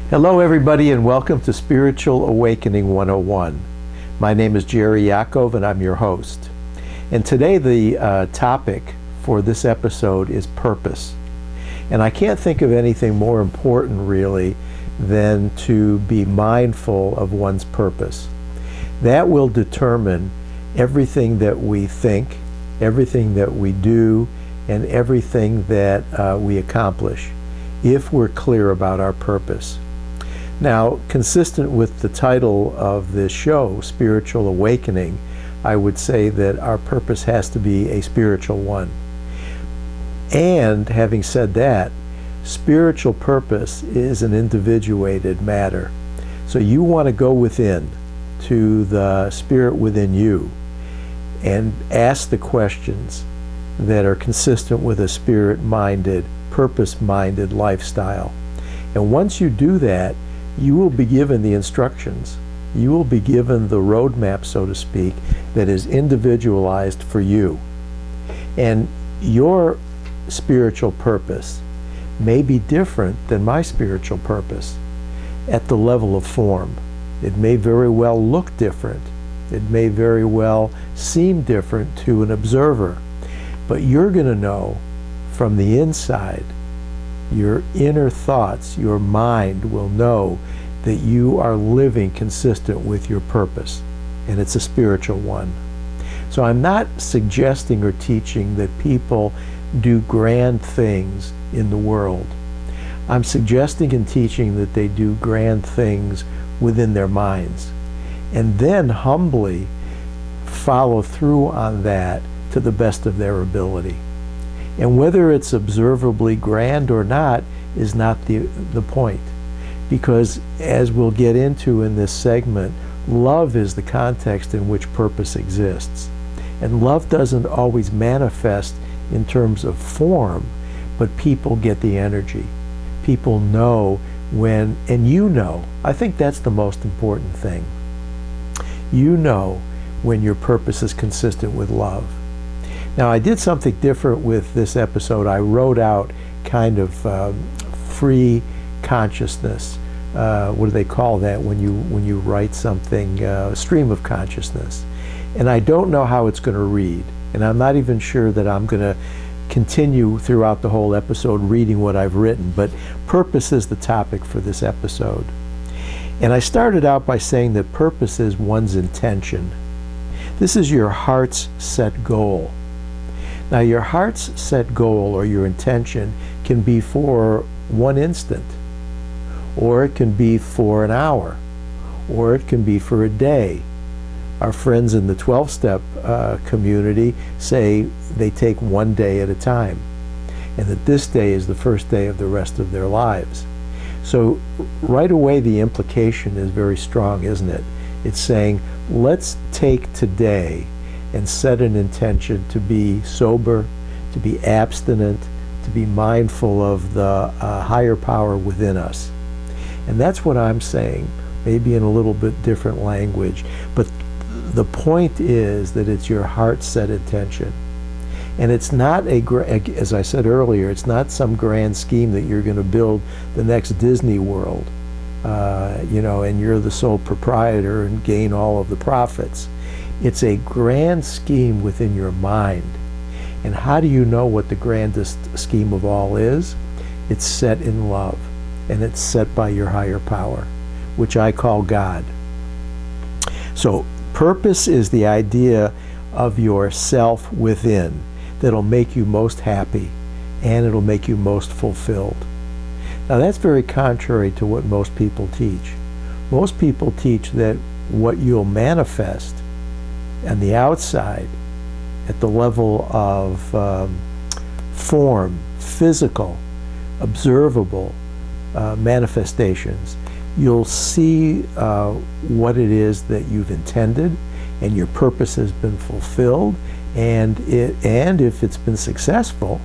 Hello everybody and welcome to Spiritual Awakening 101. My name is Jerry Yakov and I'm your host. And today the topic for this episode is purpose. And I can't think of anything more important really than to be mindful of one's purpose. That will determine everything that we think, everything that we do, and everything that we accomplish if we're clear about our purpose. Now, consistent with the title of this show, Spiritual Awakening, I would say that our purpose has to be a spiritual one. And having said that, spiritual purpose is an individuated matter. So you want to go within to the spirit within you and ask the questions that are consistent with a spirit-minded, purpose-minded lifestyle. And once you do that, you will be given the instructions. You will be given the roadmap, so to speak, that is individualized for you. And your spiritual purpose may be different than my spiritual purpose at the level of form. It may very well look different. It may very well seem different to an observer. But you're going to know from the inside, your inner thoughts, your mind will know that you are living consistent with your purpose, and it's a spiritual one. So I'm not suggesting or teaching that people do grand things in the world. I'm suggesting and teaching that they do grand things within their minds, and then humbly follow through on that to the best of their ability. And whether it's observably grand or not is not the point. Because as we'll get into in this segment, love is the context in which purpose exists. And love doesn't always manifest in terms of form, but people get the energy. People know when, and you know, I think that's the most important thing. You know when your purpose is consistent with love. Now, I did something different with this episode. I wrote out kind of free consciousness. What do they call that when you write something? Stream of consciousness. And I don't know how it's going to read. And I'm not even sure that I'm going to continue throughout the whole episode reading what I've written. But purpose is the topic for this episode. And I started out by saying that purpose is one's intention. This is your heart's set goal. Now, your heart's set goal or your intention can be for one instant, or it can be for an hour, or it can be for a day. Our friends in the 12-step community say they take one day at a time, and that this day is the first day of the rest of their lives. So right away the implication is very strong, isn't it? It's saying, let's take today and set an intention to be sober, to be abstinent, to be mindful of the higher power within us. And that's what I'm saying, maybe in a little bit different language. But the point is that it's your heart-set intention. And it's not as I said earlier, it's not some grand scheme that you're going to build the next Disney World, and you're the sole proprietor and gain all of the profits. It's a grand scheme within your mind. And how do you know what the grandest scheme of all is? It's set in love, and it's set by your higher power, which I call God. So purpose is the idea of yourself within that'll make you most happy, and it'll make you most fulfilled. Now that's very contrary to what most people teach. Most people teach that what you'll manifest on the outside, at the level of form, physical, observable manifestations, you'll see what it is that you've intended, and your purpose has been fulfilled, and if it's been successful,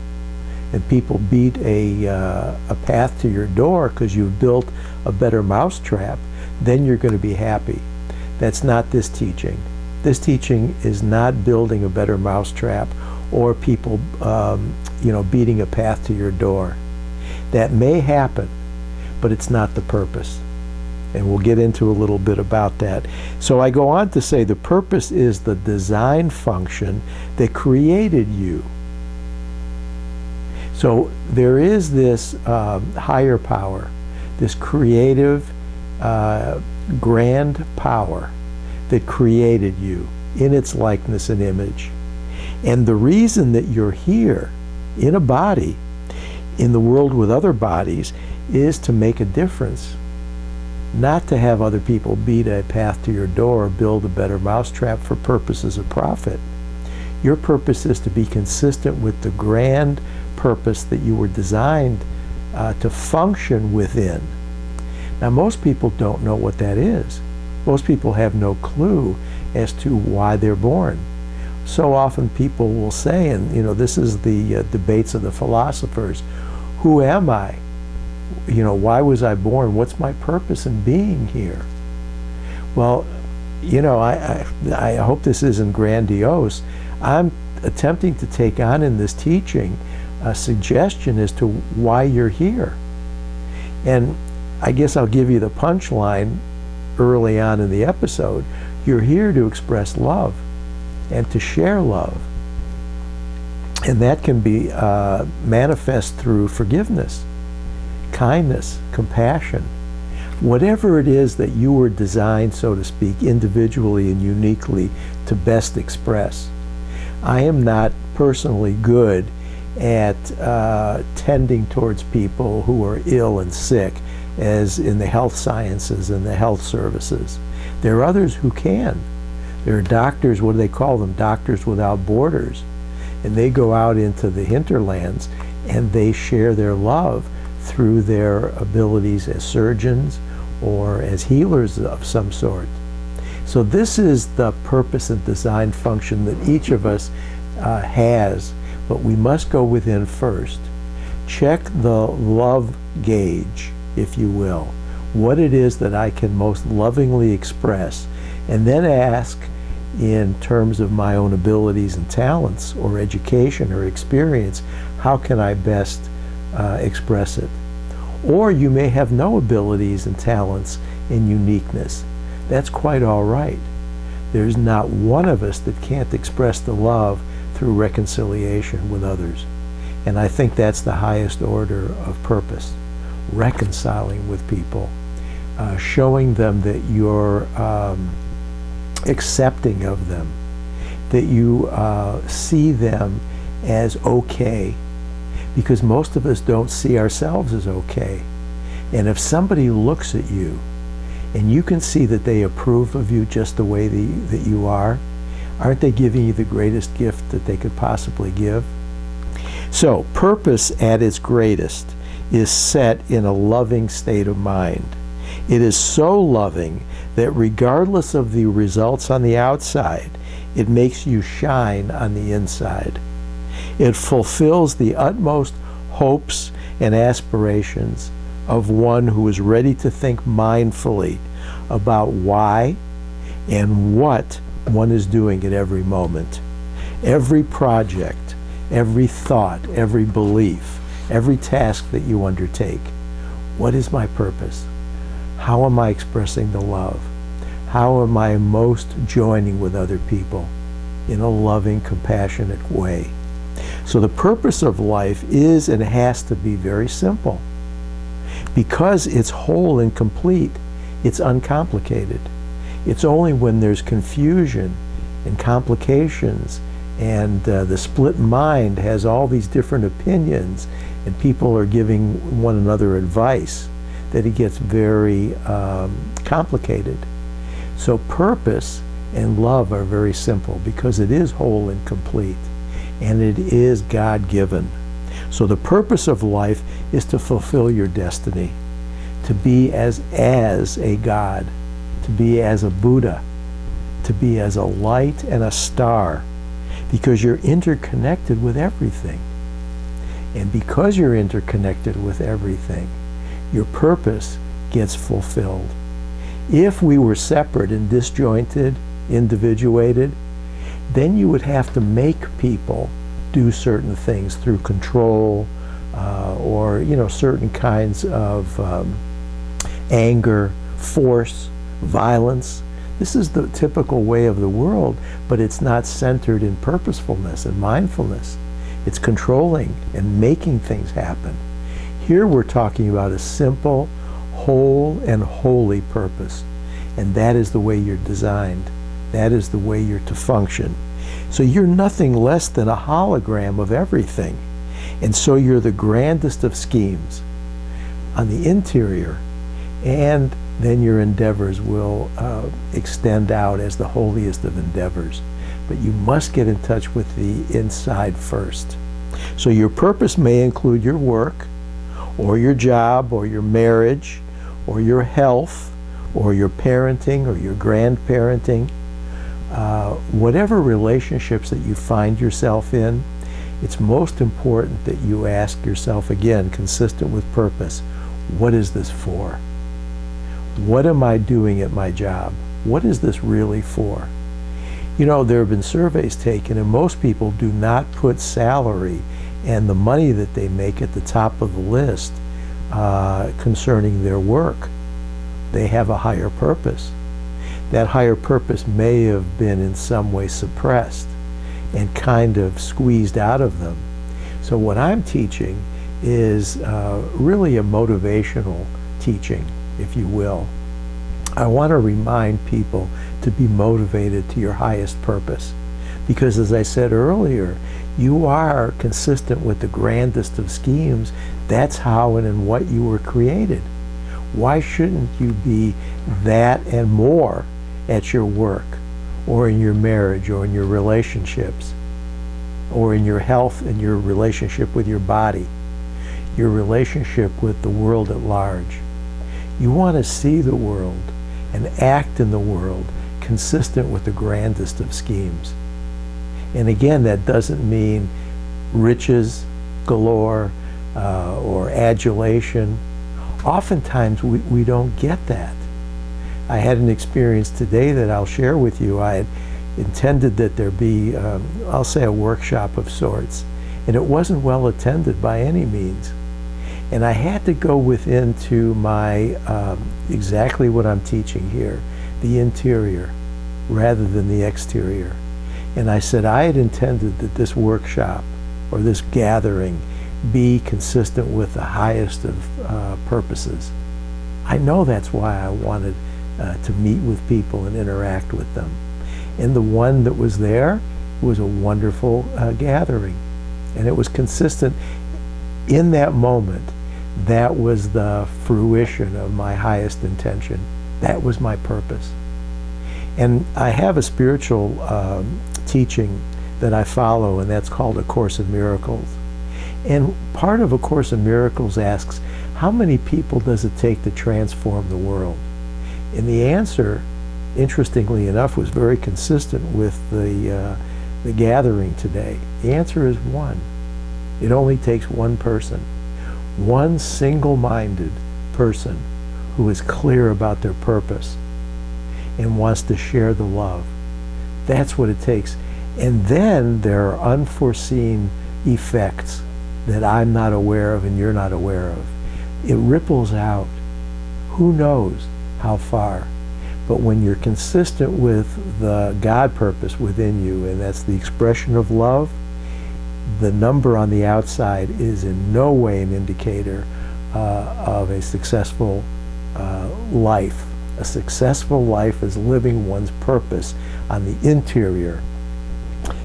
and people beat a path to your door because you've built a better mousetrap, then you're going to be happy. That's not this teaching. This teaching is not building a better mousetrap or people beating a path to your door. That may happen, but it's not the purpose. And we'll get into a little bit about that. So I go on to say the purpose is the design function that created you. So there is this higher power, this creative, grand power that created you in its likeness and image. And the reason that you're here in a body, in the world with other bodies, is to make a difference. Not to have other people beat a path to your door or build a better mousetrap for purposes of profit. Your purpose is to be consistent with the grand purpose that you were designed to function within. Now, most people don't know what that is. Most people have no clue as to why they're born. So often people will say, and this is the debates of the philosophers, who am I? Why was I born? What's my purpose in being here? Well, I hope this isn't grandiose. I'm attempting to take on in this teaching a suggestion as to why you're here. And I guess I'll give you the punchline early on in the episode. You're here to express love and to share love. And that can be manifest through forgiveness, kindness, compassion. Whatever it is that you were designed, so to speak, individually and uniquely to best express. I am not personally good at tending towards people who are ill and sick, as in the health sciences and the health services. There are others who can. There are doctors, what do they call them? Doctors Without Borders. And they go out into the hinterlands and they share their love through their abilities as surgeons or as healers of some sort. So this is the purpose and design function that each of us has, but we must go within first. Check the love gauge, if you will, what it is that I can most lovingly express, and then ask in terms of my own abilities and talents or education or experience, how can I best express it? Or you may have no abilities and talents and uniqueness. That's quite all right. There's not one of us that can't express the love through reconciliation with others. And I think that's the highest order of purpose. Reconciling with people, showing them that you're accepting of them, that you see them as okay, because most of us don't see ourselves as okay. And if somebody looks at you and you can see that they approve of you just the way that you are, aren't they giving you the greatest gift that they could possibly give? So purpose at its greatest is set in a loving state of mind. It is so loving that regardless of the results on the outside, it makes you shine on the inside. It fulfills the utmost hopes and aspirations of one who is ready to think mindfully about why and what one is doing at every moment. Every project, every thought, every belief, every task that you undertake. What is my purpose? How am I expressing the love? How am I most joining with other people in a loving, compassionate way? So the purpose of life is and has to be very simple. Because it's whole and complete, it's uncomplicated. It's only when there's confusion and complications and the split mind has all these different opinions and people are giving one another advice that it gets very complicated. So purpose and love are very simple because it is whole and complete and it is God-given. So the purpose of life is to fulfill your destiny, to be as a God, to be as a Buddha, to be as a light and a star, because you're interconnected with everything. And because you're interconnected with everything, your purpose gets fulfilled. If we were separate and disjointed, individuated, then you would have to make people do certain things through control or certain kinds of anger, force, violence. This is the typical way of the world, but it's not centered in purposefulness and mindfulness. It's controlling and making things happen. Here we're talking about a simple, whole and holy purpose. And that is the way you're designed. That is the way you're to function. So you're nothing less than a hologram of everything. And so you're the grandest of schemes on the interior, and then your endeavors will extend out as the holiest of endeavors. But you must get in touch with the inside first. So your purpose may include your work, or your job, or your marriage, or your health, or your parenting, or your grandparenting. Whatever relationships that you find yourself in, it's most important that you ask yourself again, consistent with purpose, what is this for? What am I doing at my job? What is this really for? You know, there have been surveys taken, and most people do not put salary and the money that they make at the top of the list concerning their work. They have a higher purpose. That higher purpose may have been in some way suppressed and kind of squeezed out of them. So what I'm teaching is really a motivational teaching, if you will. I want to remind people to be motivated to your highest purpose. Because as I said earlier, you are consistent with the grandest of schemes. That's how and in what you were created. Why shouldn't you be that and more at your work, or in your marriage, or in your relationships, or in your health and your relationship with your body, your relationship with the world at large? You want to see the world and act in the world consistent with the grandest of schemes. And again, that doesn't mean riches galore or adulation. Oftentimes we don't get that. I had an experience today that I'll share with you. I had intended that there be, I'll say, a workshop of sorts, and it wasn't well attended by any means. And I had to go within to my, exactly what I'm teaching here, the interior, rather than the exterior. And I said I had intended that this workshop or this gathering be consistent with the highest of purposes. I know that's why I wanted to meet with people and interact with them. And the one that was there was a wonderful gathering. And it was consistent in that moment. That was the fruition of my highest intention. That was my purpose. And I have a spiritual teaching that I follow, and that's called A Course in Miracles. And part of A Course in Miracles asks, how many people does it take to transform the world? And the answer, interestingly enough, was very consistent with the gathering today. The answer is one. It only takes one person. One single-minded person who is clear about their purpose and wants to share the love. That's what it takes. And then there are unforeseen effects that I'm not aware of and you're not aware of. It ripples out. Who knows how far? But when you're consistent with the God purpose within you, and that's the expression of love, the number on the outside is in no way an indicator of a successful life. A successful life is living one's purpose on the interior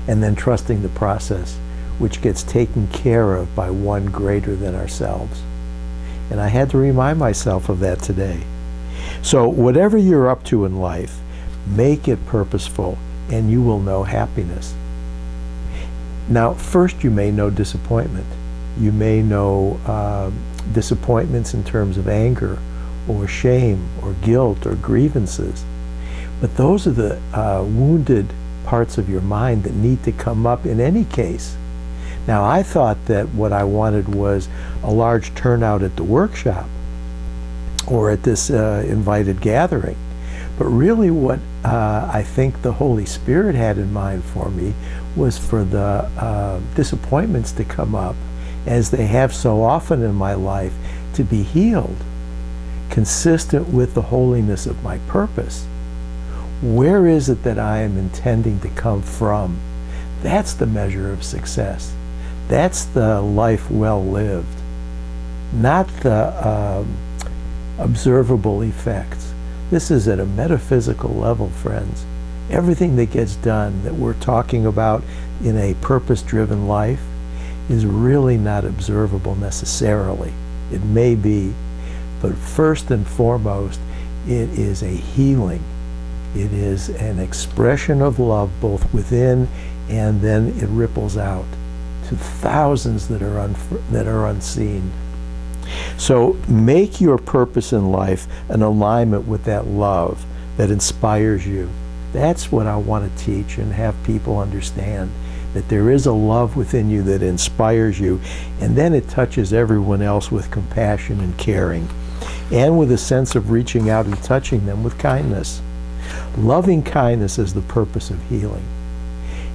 and then trusting the process, which gets taken care of by one greater than ourselves. And I had to remind myself of that today. So whatever you're up to in life, make it purposeful and you will know happiness. Now, first you may know disappointment. You may know disappointments in terms of anger or shame or guilt or grievances. But those are the wounded parts of your mind that need to come up in any case. Now, I thought that what I wanted was a large turnout at the workshop or at this invited gathering. But really what I think the Holy Spirit had in mind for me was for the disappointments to come up, as they have so often in my life, to be healed. consistent with the holiness of my purpose, where is it that I am intending to come from? That's the measure of success. That's the life well lived, not the observable effects. This is at a metaphysical level, friends. Everything that gets done that we're talking about in a purpose-driven life is really not observable necessarily. It may be, but first and foremost, it is a healing. It is an expression of love both within, and then it ripples out to thousands that are unseen. So make your purpose in life an alignment with that love that inspires you. That's what I want to teach and have people understand, that there is a love within you that inspires you, and then it touches everyone else with compassion and caring, and with a sense of reaching out and touching them with kindness. Loving kindness is the purpose of healing.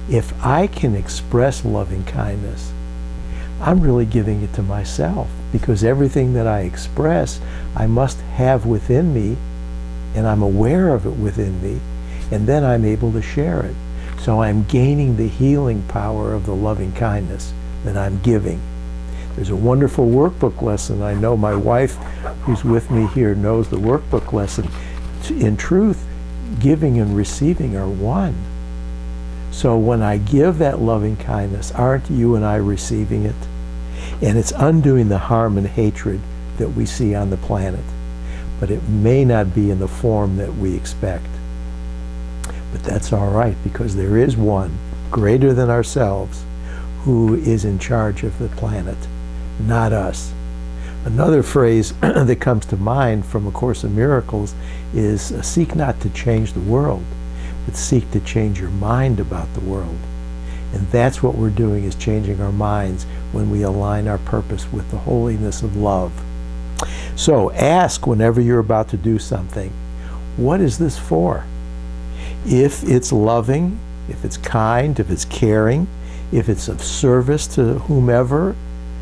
If I can express loving kindness, I'm really giving it to myself, because everything that I express, I must have within me, and I'm aware of it within me, and then I'm able to share it. So I'm gaining the healing power of the loving kindness that I'm giving. There's a wonderful workbook lesson. I know my wife, who's with me here, knows the workbook lesson. In truth, giving and receiving are one. So when I give that loving kindness, aren't you and I receiving it? And it's undoing the harm and hatred that we see on the planet. But it may not be in the form that we expect. But that's all right, because there is one greater than ourselves who is in charge of the planet, not us. Another phrase that comes to mind from A Course in Miracles is, seek not to change the world, but seek to change your mind about the world. And that's what we're doing, is changing our minds when we align our purpose with the holiness of love. So ask whenever you're about to do something, what is this for? If it's loving, if it's kind, if it's caring, if it's of service to whomever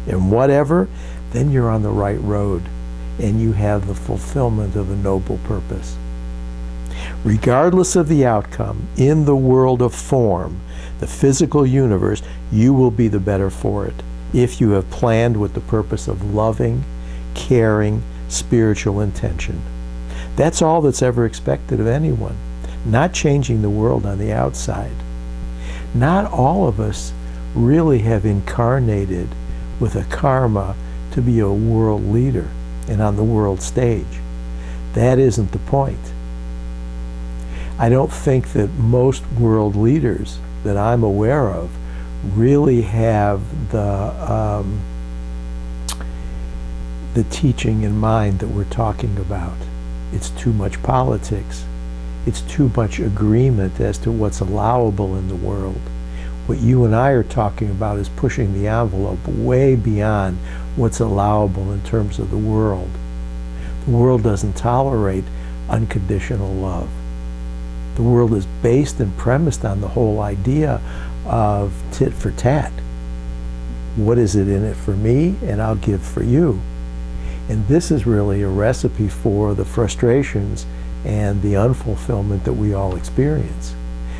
and whatever, then you're on the right road and you have the fulfillment of a noble purpose. Regardless of the outcome, in the world of form, the physical universe, you will be the better for it if you have planned with the purpose of loving, caring, spiritual intention. That's all that's ever expected of anyone. Not changing the world on the outside. Not all of us really have incarnated with a karma to be a world leader and on the world stage. That isn't the point. I don't think that most world leaders that I'm aware of really have the teaching in mind that we're talking about. It's too much politics. It's too much agreement as to what's allowable in the world. What you and I are talking about is pushing the envelope way beyond what's allowable in terms of the world. The world doesn't tolerate unconditional love. The world is based and premised on the whole idea of tit for tat. What is it in it for me, and I'll give for you. And this is really a recipe for the frustrations and the unfulfillment that we all experience.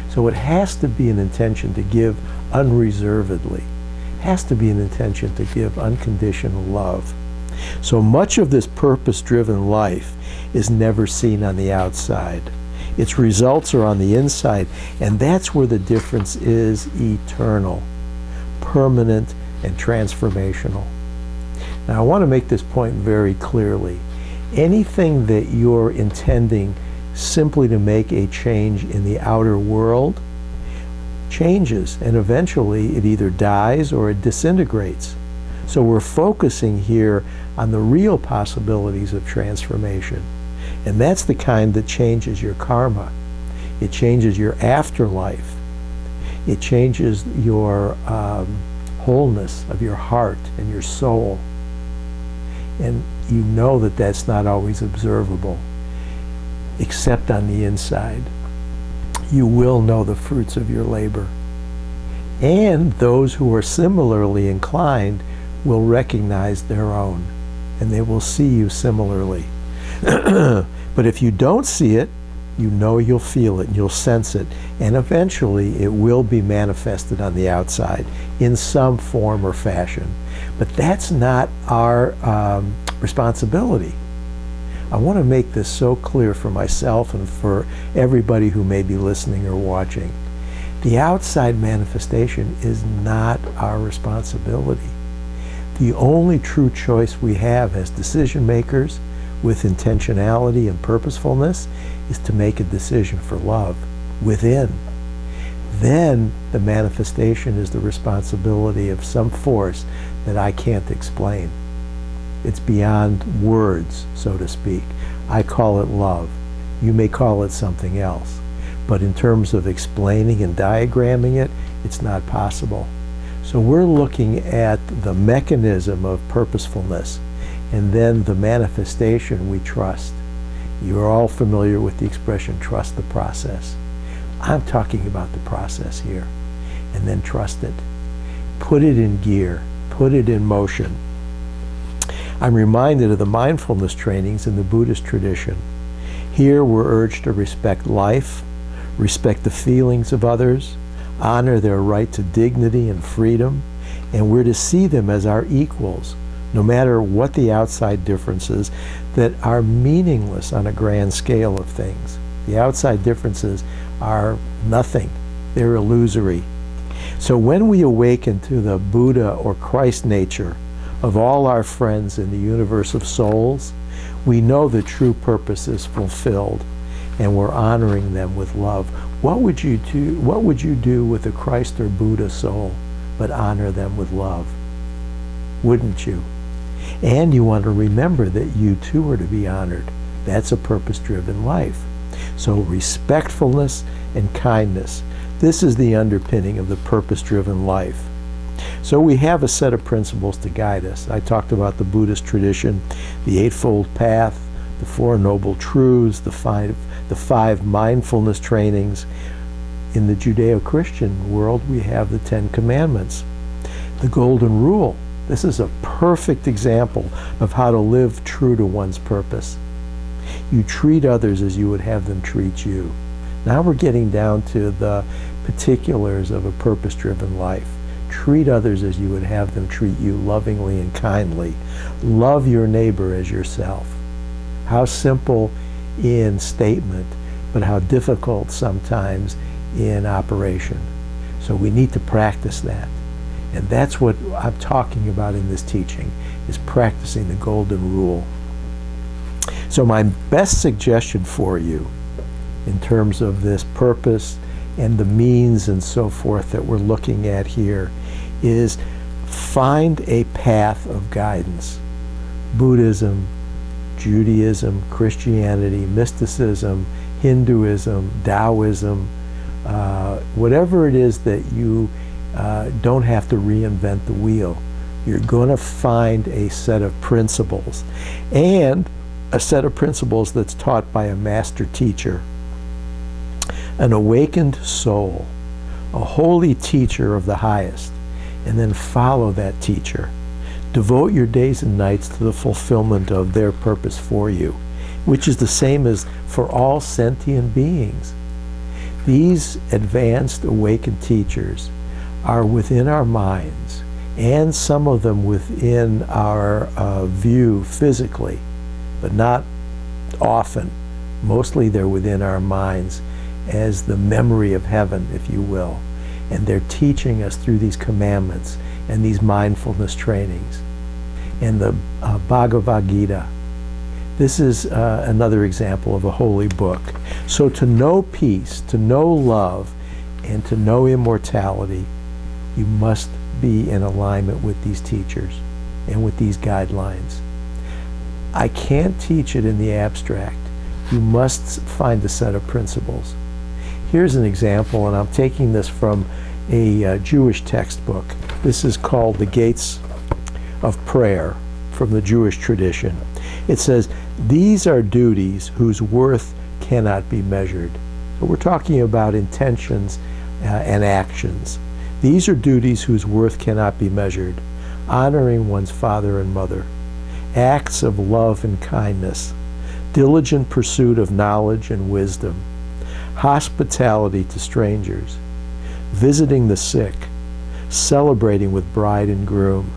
So it has to be an intention to give unreservedly. It has to be an intention to give unconditional love. So much of this purpose-driven life is never seen on the outside. Its results are on the inside, and that's where the difference is eternal, permanent, and transformational. Now I want to make this point very clearly. Anything that you're intending simply to make a change in the outer world changes, and eventually it either dies or it disintegrates. So we're focusing here on the real possibilities of transformation. And that's the kind that changes your karma. It changes your afterlife. It changes your wholeness of your heart and your soul. And you know that that's not always observable, except on the inside. You will know the fruits of your labor. And those who are similarly inclined will recognize their own, and they will see you similarly. But if you don't see it, you know you'll feel it and you'll sense it, and eventually it will be manifested on the outside in some form or fashion. But that's not our responsibility. I want to make this so clear for myself and for everybody who may be listening or watching. The outside manifestation is not our responsibility. The only true choice we have as decision makers with intentionality and purposefulness is to make a decision for love within. Then the manifestation is the responsibility of some force that I can't explain. It's beyond words, so to speak. I call it love. You may call it something else. But in terms of explaining and diagramming it, it's not possible. So we're looking at the mechanism of purposefulness, and then the manifestation we trust. You're all familiar with the expression, trust the process. I'm talking about the process here. And then trust it. Put it in gear. Put it in motion. I'm reminded of the mindfulness trainings in the Buddhist tradition. Here we're urged to respect life, respect the feelings of others, honor their right to dignity and freedom, and we're to see them as our equals, no matter what the outside differences that are meaningless on a grand scale of things. The outside differences are nothing. They're illusory. So when we awaken to the Buddha or Christ nature of all our friends in the universe of souls, we know the true purpose is fulfilled, and we're honoring them with love. What would you do with a Christ or Buddha soul but honor them with love? Wouldn't you? And you want to remember that you too are to be honored. That's a purpose-driven life. So respectfulness and kindness. This is the underpinning of the purpose-driven life. So we have a set of principles to guide us. I talked about the Buddhist tradition, the Eightfold Path, the Four Noble Truths, the five mindfulness trainings. In the Judeo-Christian world, we have the Ten Commandments, the Golden Rule. This is a perfect example of how to live true to one's purpose. You treat others as you would have them treat you. Now we're getting down to the particulars of a purpose-driven life. Treat others as you would have them treat you, lovingly and kindly. Love your neighbor as yourself. How simple in statement, but how difficult sometimes in operation. So we need to practice that. And that's what I'm talking about in this teaching, is practicing the Golden Rule. So my best suggestion for you in terms of this purpose and the means and so forth that we're looking at here is find a path of guidance. Buddhism, Judaism, Christianity, mysticism, Hinduism, Taoism, whatever it is that you don't have to reinvent the wheel. You're going to find a set of principles, and a set of principles that's taught by a master teacher, an awakened soul, a holy teacher of the highest, and then follow that teacher. Devote your days and nights to the fulfillment of their purpose for you, which is the same as for all sentient beings. These advanced awakened teachers are within our minds, and some of them within our view physically, but not often. Mostly they're within our minds as the memory of heaven, if you will. And they're teaching us through these commandments and these mindfulness trainings. And the Bhagavad Gita. This is another example of a holy book. So to know peace, to know love, and to know immortality, you must be in alignment with these teachers and with these guidelines. I can't teach it in the abstract. You must find a set of principles. Here's an example, and I'm taking this from a Jewish textbook. This is called The Gates of Prayer from the Jewish tradition. It says, these are duties whose worth cannot be measured. So we're talking about intentions and actions. These are duties whose worth cannot be measured. Honoring one's father and mother. Acts of love and kindness. diligent pursuit of knowledge and wisdom, hospitality to strangers, visiting the sick, celebrating with bride and groom,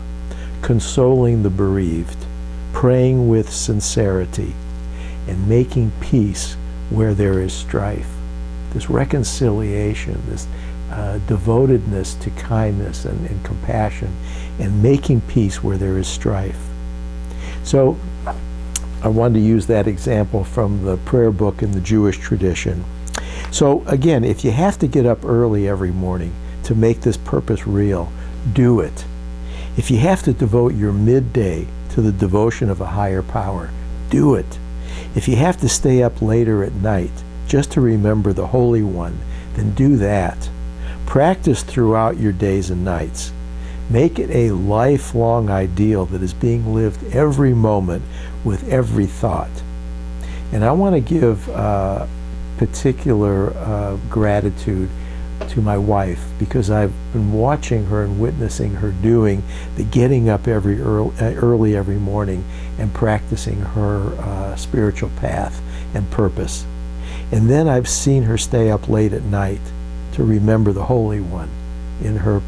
consoling the bereaved, praying with sincerity, and making peace where there is strife. This reconciliation, this devotedness to kindness and compassion, and making peace where there is strife. So I wanted to use that example from the prayer book in the Jewish tradition. So again, if you have to get up early every morning to make this purpose real, do it. If you have to devote your midday to the devotion of a higher power, do it. If you have to stay up later at night just to remember the Holy One, then do that. Practice throughout your days and nights. Make it a lifelong ideal that is being lived every moment with every thought. And I want to give particular gratitude to my wife, because I've been watching her and witnessing her doing the getting up early every morning and practicing her spiritual path and purpose. And then I've seen her stay up late at night to remember the Holy One in her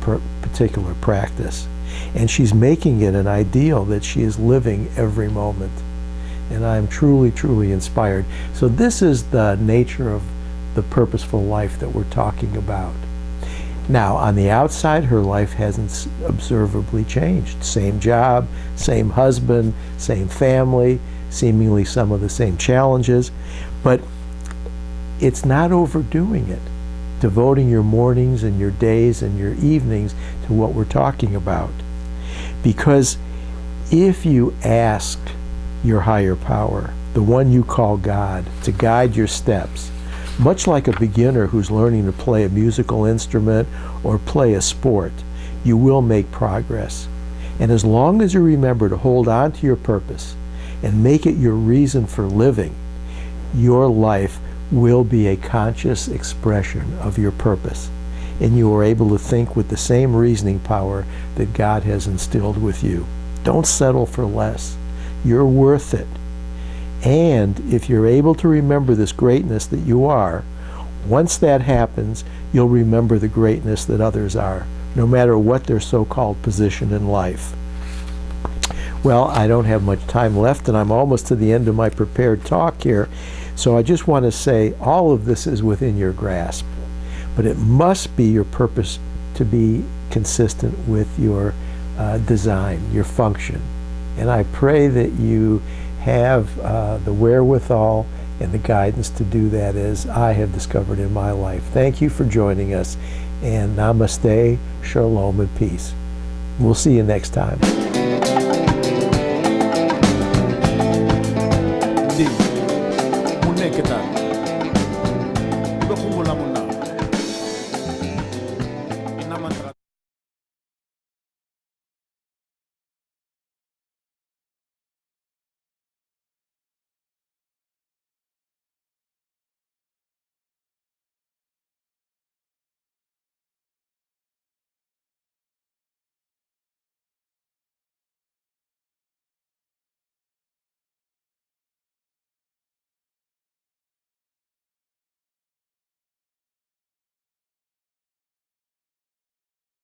particular practice. And she's making it an ideal that she is living every moment. And I'm truly, truly inspired. So this is the nature of the purposeful life that we're talking about. Now, on the outside, her life hasn't observably changed. Same job, same husband, same family, seemingly some of the same challenges. But it's not overdoing it. Devoting your mornings and your days and your evenings to what we're talking about. Because if you ask your higher power, the one you call God, to guide your steps, much like a beginner who's learning to play a musical instrument or play a sport, you will make progress. And as long as you remember to hold on to your purpose and make it your reason for living, your life will be a conscious expression of your purpose. And you are able to think with the same reasoning power that God has instilled with you. Don't settle for less. You're worth it. And if you're able to remember this greatness that you are, once that happens, you'll remember the greatness that others are, no matter what their so-called position in life. Well, I don't have much time left, and I'm almost to the end of my prepared talk here. So I just want to say all of this is within your grasp, but it must be your purpose to be consistent with your design, your function. And I pray that you have the wherewithal and the guidance to do that, as I have discovered in my life. Thank you for joining us, and namaste, shalom, and peace. We'll see you next time.